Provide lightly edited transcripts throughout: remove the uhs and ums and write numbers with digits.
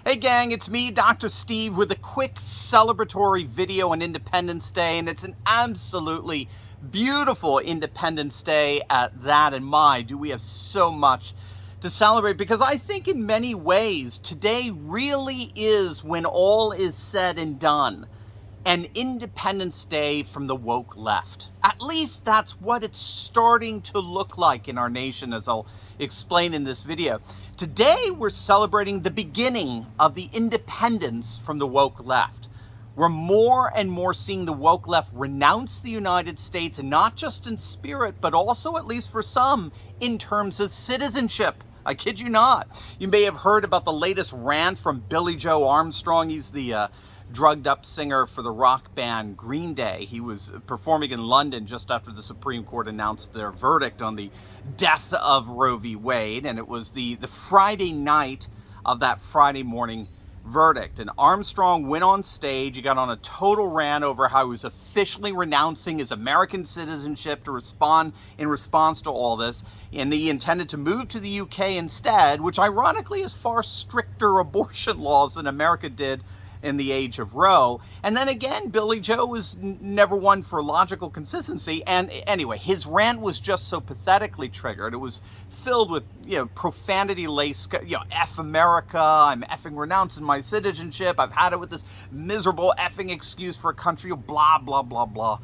Hey gang, it's me, Dr. Steve, with a quick celebratory video on Independence Day, and it's an absolutely beautiful Independence Day at that, and my, do we have so much to celebrate, because I think in many ways, today really is, when all is said and done, an Independence Day from the woke left. At least that's what it's starting to look like in our nation, as I'll explain in this video. Today, we're celebrating the beginning of the independence from the woke left. We're more and more seeing the woke left renounce the United States, and not just in spirit, but also, at least for some, in terms of citizenship. I kid you not. You may have heard about the latest rant from Joe Armstrong. He's the drugged up singer for the rock band Green Day. He was performing in London just after the Supreme Court announced their verdict on the death of Roe v. Wade, and it was the Friday night of that Friday morning verdict. And Armstrong went on stage. He got on a total rant over how he was officially renouncing his American citizenship in response to all this, and he intended to move to the UK instead, which ironically has far stricter abortion laws than America did in the age of Roe. And then again, Billy Joe was never one for logical consistency. And anyway, his rant was just so pathetically triggered. It was filled with, profanity-laced, F America, I'm effing renouncing my citizenship, I've had it with this miserable effing excuse for a country, blah, blah, blah, blah,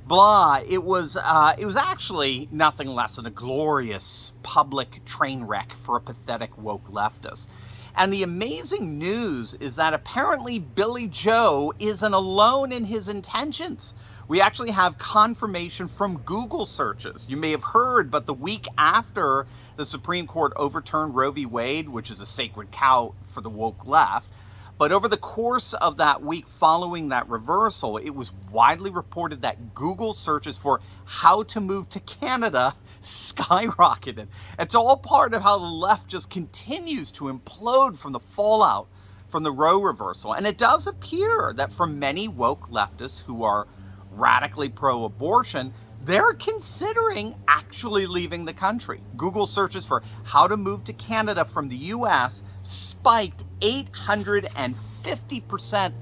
blah. It was actually nothing less than a glorious public train wreck for a pathetic woke leftist. And the amazing news is that apparently Billy Joe isn't alone in his intentions. We actually have confirmation from Google searches. You may have heard, but the week after the Supreme Court overturned Roe v. Wade, which is a sacred cow for the woke left, but over the course of that week following that reversal, it was widely reported that Google searches for how to move to Canada skyrocketed. It's all part of how the left just continues to implode from the fallout from the Roe reversal. And it does appear that for many woke leftists who are radically pro-abortion, they're considering actually leaving the country. Google searches for how to move to Canada from the US spiked 850%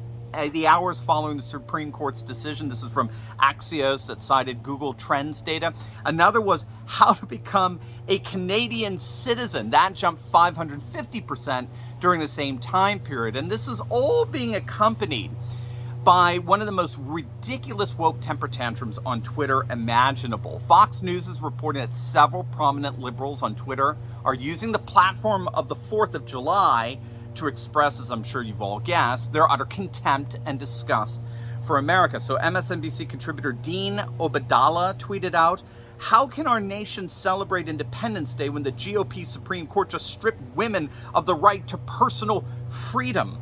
the hours following the Supreme Court's decision. This is from Axios that cited Google Trends data. Another was how to become a Canadian citizen. That jumped 550% during the same time period. And this is all being accompanied by one of the most ridiculous woke temper tantrums on Twitter imaginable. Fox News is reporting that several prominent liberals on Twitter are using the platform of the 4th of July to express, as I'm sure you've all guessed, their utter contempt and disgust for America. So MSNBC contributor Dean Obadala tweeted out, "How can our nation celebrate Independence Day when the GOP Supreme Court just stripped women of the right to personal freedom?"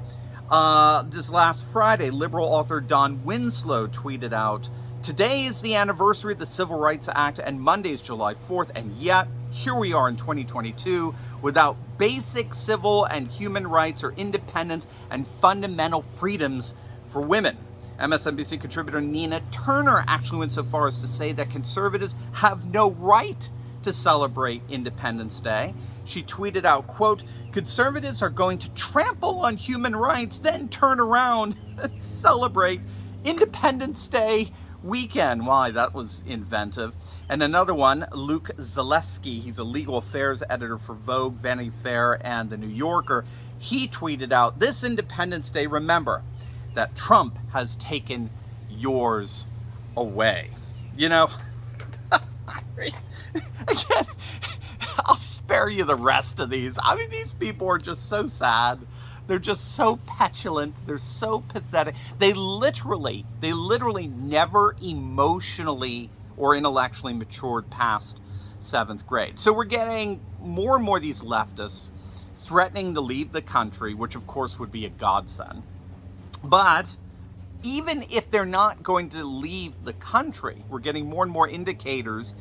This last Friday, liberal author Don Winslow tweeted out, "Today is the anniversary of the Civil Rights Act, and Monday is July 4th, and yet here we are in 2022 without basic civil and human rights or independence and fundamental freedoms for women." MSNBC contributor Nina Turner actually went so far as to say that conservatives have no right to celebrate Independence Day. She tweeted out, quote, "Conservatives are going to trample on human rights, then turn around and celebrate Independence Day weekend." Why, that was inventive. And another one, Luke Zaleski, he's a legal affairs editor for Vogue, Vanity Fair, and The New Yorker. He tweeted out, "This Independence Day, remember that Trump has taken yours away." Again, I'll spare you the rest of these. I mean, these people are just so sad. They're just so petulant. They're so pathetic. They literally never emotionally or intellectually matured past 7th grade. So we're getting more and more of these leftists threatening to leave the country, which of course would be a godsend. But even if they're not going to leave the country, we're getting more and more indicators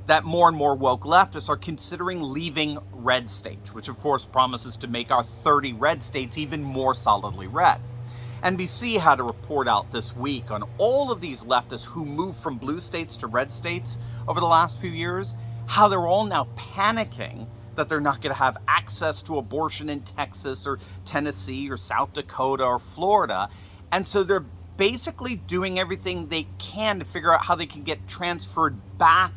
that more and more woke leftists are considering leaving red states, which of course promises to make our 30 red states even more solidly red. NBC had a report out this week on all of these leftists who moved from blue states to red states over the last few years, how they're all now panicking that they're not going to have access to abortion in Texas or Tennessee or South Dakota or Florida. And so they're basically doing everything they can to figure out how they can get transferred back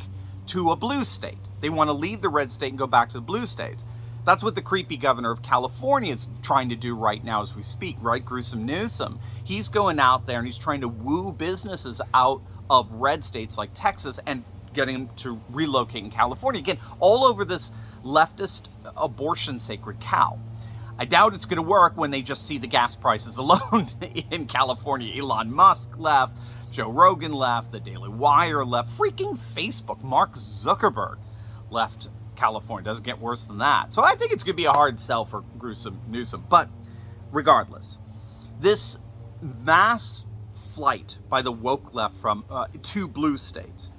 to a blue state. They want to leave the red state and go back to the blue states. That's what the creepy governor of California is trying to do right now as we speak, right? Gruesome Newsom. He's going out there and he's trying to woo businesses out of red states like Texas and getting them to relocate in California. Again, all over this leftist abortion sacred cow. I doubt it's going to work when they just see the gas prices alone in California. Elon Musk left, Joe Rogan left, the Daily Wire left, freaking Facebook, Mark Zuckerberg left California. Doesn't get worse than that. So I think it's going to be a hard sell for Gruesome Newsom. But regardless, this mass flight by the woke left from to blue states,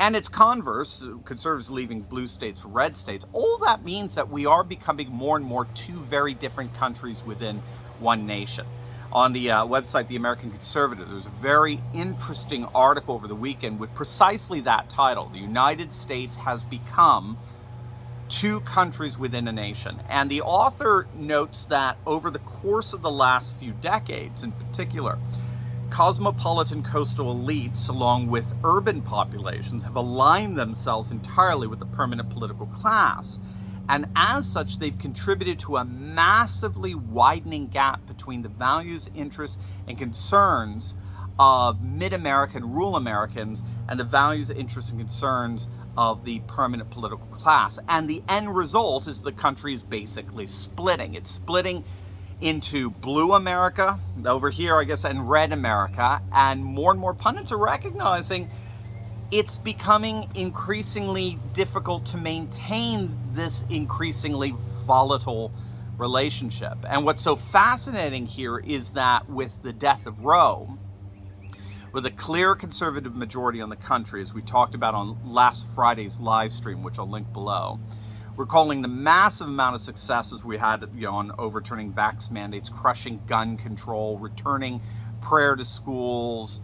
and its converse, conservatives leaving blue states for red states, all that means that we are becoming more and more two very different countries within one nation. On the website, The American Conservative, there's a very interesting article over the weekend with precisely that title. The United States has become two countries within a nation. And the author notes that over the course of the last few decades in particular, cosmopolitan coastal elites, along with urban populations, have aligned themselves entirely with the permanent political class. And as such, they've contributed to a massively widening gap between the values, interests, and concerns of mid-American, rural Americans, and the values, interests, and concerns of the permanent political class. And the end result is the country is basically splitting. It's splitting into blue America, over here, I guess, and red America. And more pundits are recognizing it's becoming increasingly difficult to maintain this increasingly volatile relationship. And what's so fascinating here is that with the death of Roe, with a clear conservative majority on the country, as we talked about on last Friday's live stream, which I'll link below, recalling the massive amount of successes we had, on overturning vax mandates, crushing gun control, returning prayer to schools,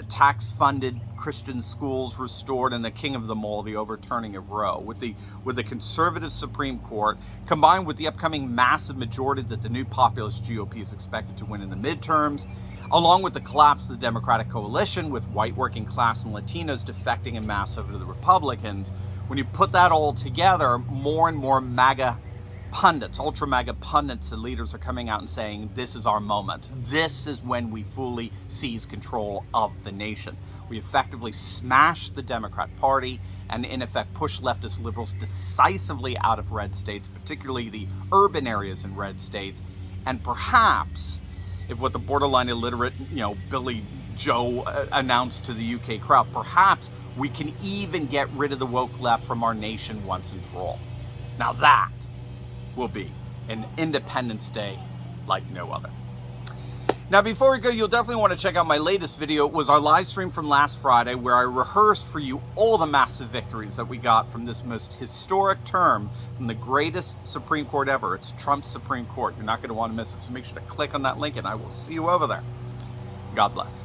tax-funded Christian schools restored, and the king of them all, the overturning of Roe. With the conservative Supreme Court, combined with the upcoming massive majority that the new populist GOP is expected to win in the midterms, along with the collapse of the Democratic coalition, with white working class and Latinos defecting en masse over to the Republicans, when you put that all together, more and more MAGA pundits, ultra MAGA pundits and leaders are coming out and saying, this is our moment. This is when we fully seize control of the nation. We effectively smash the Democrat Party and in effect push leftist liberals decisively out of red states, particularly the urban areas in red states. And perhaps, if what the borderline illiterate, Billy Joe announced to the UK crowd, perhaps we can even get rid of the woke left from our nation once and for all. Now that will be an Independence Day like no other. Now, before we go, you'll definitely want to check out my latest video. It was our live stream from last Friday, where I rehearsed for you all the massive victories that we got from this most historic term from the greatest Supreme Court ever. It's Trump's Supreme Court. You're not going to want to miss it, so make sure to click on that link, and I will see you over there. God bless.